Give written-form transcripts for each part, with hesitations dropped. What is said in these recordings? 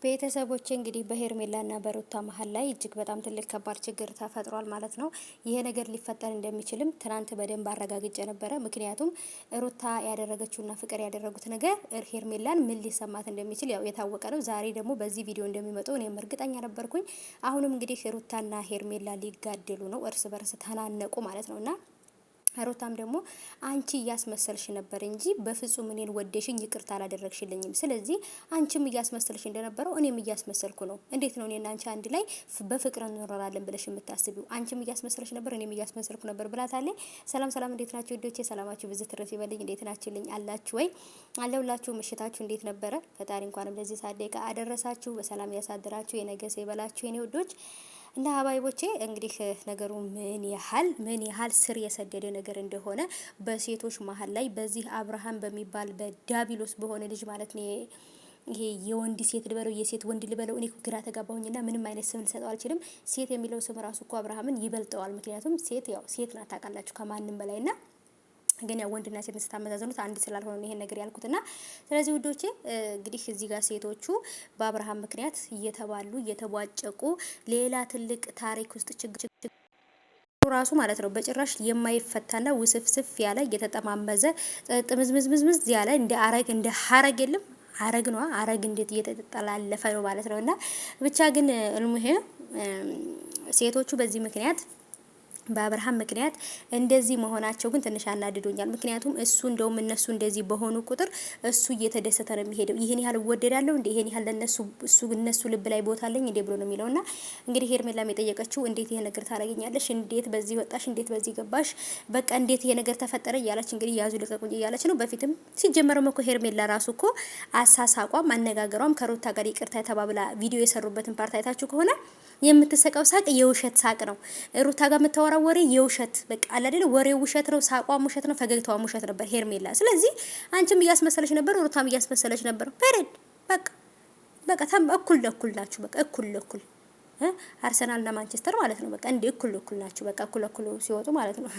ቤተሰቦቼ እንግዲህ በሄርሜላና በሩታ መሀል ላይ እጅግ በጣም ትልቅ ከባድ ችግር ተፈጥሯል ማለት ነው። ይሄ ነገር ሊፈጠር እንደሚችልም ትናንት በደንብ አረጋግጬ ነበረ። ምክንያቱም ሩታ ያደረገችውና ፍቅር ያደረጉት ነገር ሄርሜላን ምን ሊሰማት እንደሚችል ያው የታወቀ ነው። ዛሬ ደግሞ በዚህ ቪዲዮ እንደሚመጡ እኔም እርግጠኛ ነበርኩኝ። አሁንም እንግዲህ ሩታና ሄርሜላ ሊጋደሉ ነው፣ እርስ በርስ ተናነቁ ማለት ነውና ሩታም ደግሞ አንቺ እያስመሰልሽ ነበር እንጂ በፍጹም እኔን ወደሽኝ ይቅርታ አላደረግሽልኝም። ስለዚህ አንቺም እያስመሰልሽ እንደነበረው እኔም እያስመሰልኩ ነው። እንዴት ነው እኔና አንቺ አንድ ላይ በፍቅር እንኖራለን ብለሽ የምታስቢው? አንቺም እያስመሰልሽ ነበር፣ እኔም እያስመሰልኩ ነበር ብላታለች። ሰላም ሰላም፣ እንዴት ናችሁ ወዶቼ? ሰላማችሁ ብዝት ትረፍ ይበልኝ። እንዴት ናችሁልኝ? አላችሁ ወይ? አለሁላችሁ። ምሽታችሁ እንዴት ነበረ? ፈጣሪ እንኳንም ለዚህ ሰዓት ደቂቃ አደረሳችሁ። በሰላም ያሳድራችሁ። የነገ ሰው ይበላችሁ የኔ ወዶች እና ሀባይቦቼ እንግዲህ ነገሩ ምን ያህል ስር የሰደደ ነገር እንደሆነ በሴቶች መሀል ላይ በዚህ አብርሃም በሚባል በዳቢሎስ በሆነ ልጅ ማለት ነው። ይሄ የወንድ ሴት ልበለው የሴት ወንድ ልበለው እኔ ግራ ተጋባሁኝና ምንም አይነት ስም ልሰጠው አልችልም። ሴት የሚለው ስም ራሱ እኮ አብርሃምን ይበልጠዋል። ምክንያቱም ሴት ያው ሴት ናት ታውቃላችሁ ከማንም በላይና ግን ያው ወንድና ሴት ስታመዛዘኑት አንድ ስላልሆነ ነው ይሄን ነገር ያልኩትና ስለዚህ ውዶቼ እንግዲህ እዚህ ጋር ሴቶቹ በአብርሃም ምክንያት እየተባሉ እየተቧጨቁ ሌላ ትልቅ ታሪክ ውስጥ ችግር ራሱ ማለት ነው በጭራሽ የማይፈታና ውስፍስፍ ያለ እየተጠማመዘ ጥምዝምዝምዝምዝ ያለ እንደ ሀረግ የለም ሀረግ ነው ሀረግ እንዴት እየተጠላለፈ ነው ማለት ነውና ብቻ ግን እልሙሄ ሴቶቹ በዚህ ምክንያት በአብርሃም ምክንያት እንደዚህ መሆናቸው ግን ትንሽ አናድዶኛል። ምክንያቱም እሱ እንደውም እነሱ እንደዚህ በሆኑ ቁጥር እሱ እየተደሰተ ነው የሚሄደው። ይሄን ያህል ወደዳለው እንዴ ይሄን ያህል እነሱ ልብ ላይ ቦታ አለኝ እንዴ ብሎ ነው የሚለውና እንግዲህ ሄርሜላም የጠየቀችው እንዴት ይሄ ነገር ታረጋኛለሽ? እንዴት በዚህ ወጣሽ? እንዴት በዚህ ገባሽ? በቃ እንዴት ይሄ ነገር ተፈጠረ እያለች እንግዲህ ያዙ ልቀቁኝ እያለች ነው። በፊትም ሲጀመረው እኮ ሄርሜላ ራሱ እኮ አሳሳቋም አነጋገሯም ከሩታ ጋር ይቅርታ ተባብላ ቪዲዮ የሰሩበትን ፓርት አይታችሁ ከሆነ የምትሰቀው ሳቅ የውሸት ሳቅ ነው። ሩታ ጋር የምታወራው ወሬ የውሸት በቃ አለ አይደል? ወሬው ውሸት ነው፣ ሳቋም ውሸት ነው፣ ፈገግታዋም ውሸት ነበር ሄርሜላ። ስለዚህ አንቺም እያስመሰለች ነበር፣ ሩታም እያስመሰለች ነበር። ፔሬድ በቃ እኩል ለኩል ናችሁ። በቃ እኩል ለኩል አርሰናል እና ማንቸስተር ማለት ነው። በቃ እንዴ እኩል ለኩል ናችሁ። በቃ እኩል ለኩል ሲወጡ ማለት ነው።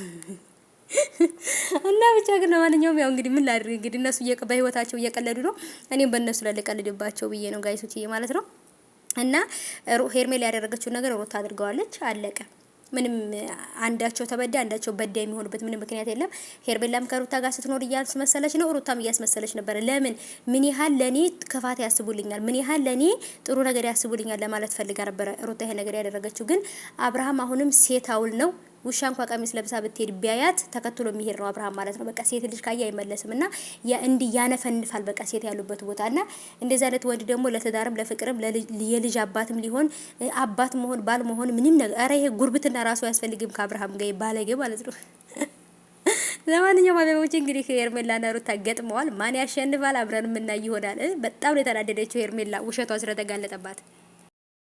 እና ብቻ ግን ለማንኛውም ያው እንግዲህ ምን ላድርግ እንግዲህ እነሱ በህይወታቸው እየቀለዱ ነው። እኔም በእነሱ ላይ ልቀልድባቸው ብዬ ነው ጋይሶች ማለት ነው። እና ሄርሜላ ያደረገችው ነገር ሩታ አድርገዋለች። አለቀ። ምንም አንዳቸው ተበዳ አንዳቸው በዳ የሚሆኑበት ምንም ምክንያት የለም። ሄርሜላም ከሩታ ጋር ስትኖር እያስመሰለች ነው፣ ሩታም እያስመሰለች ነበር። ለምን ምን ያህል ለኔ ክፋት ያስቡልኛል፣ ምን ያህል ለኔ ጥሩ ነገር ያስቡልኛል ለማለት ፈልጋ ነበር ሩታ ይሄ ነገር ያደረገችው። ግን አብርሃም አሁንም ሴት አውል ነው። ውሻ እንኳን ቀሚስ ለብሳ ብትሄድ ቢያያት ተከትሎ የሚሄድ ነው አብርሃም ማለት ነው። በቃ ሴት ልጅ ካያ አይመለስምና እንዲ ያነፈንፋል በቃ ሴት ያሉበት ቦታና እንደዛ አይነት ወንድ ደግሞ ለትዳርም ለፍቅርም የልጅ አባትም ሊሆን አባት መሆን ባል መሆን ምንም ነገር አረ ይሄ ጉርብትና ራሱ ያስፈልግም ከአብርሃም ጋር ባለጌ ማለት ነው። ለማንኛውም አበቦች እንግዲህ ሄርሜላና ሩታ ገጥመዋል። ማን ያሸንፋል አብረን የምናይ ይሆናል። በጣም ነው የተናደደችው ሄርሜላ ውሸቷ ስለተጋለጠባት።